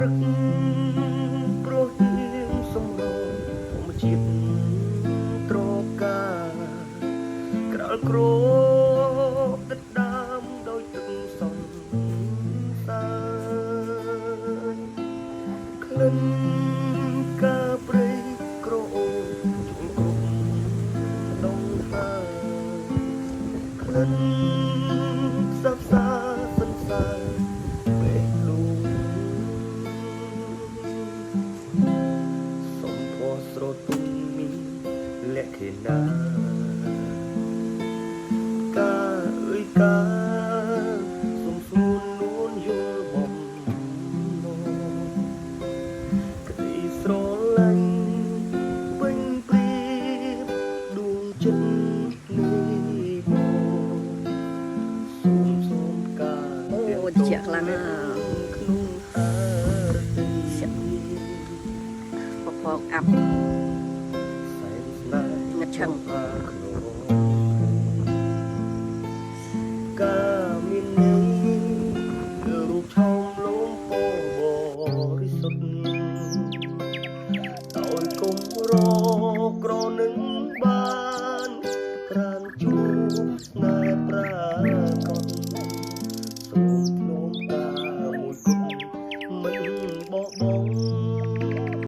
ព្រឹកព្រោះទៀងសំរងមកជាតិត្រកាក្រោលក្រទឹកដើមដោយទឹកសំសាយក្លិនកាព្រៃក្រអូនជុំគ្រប់ដងហើយក្លិនសាផ្សាសន្សាពេលលូសំផស្សស្រទុំមានលក្ខណៈកាអើយកាសុំសួននួនយល់បំណងក្តីស្រឡាញ់ពេញព្រៀបដួងចិត្តនេះមកសូមការអូជាខ្លាំងណាស់ក្នុងអរទីពពកអាប់សែនស្នេហ៍ងឹតឆឹងកាមាននេះរូបឆោមលំពោបរិសុទ្ធដោយគុំរក្រនឹងបានប្រានជួបស្នេហ៍ប្រា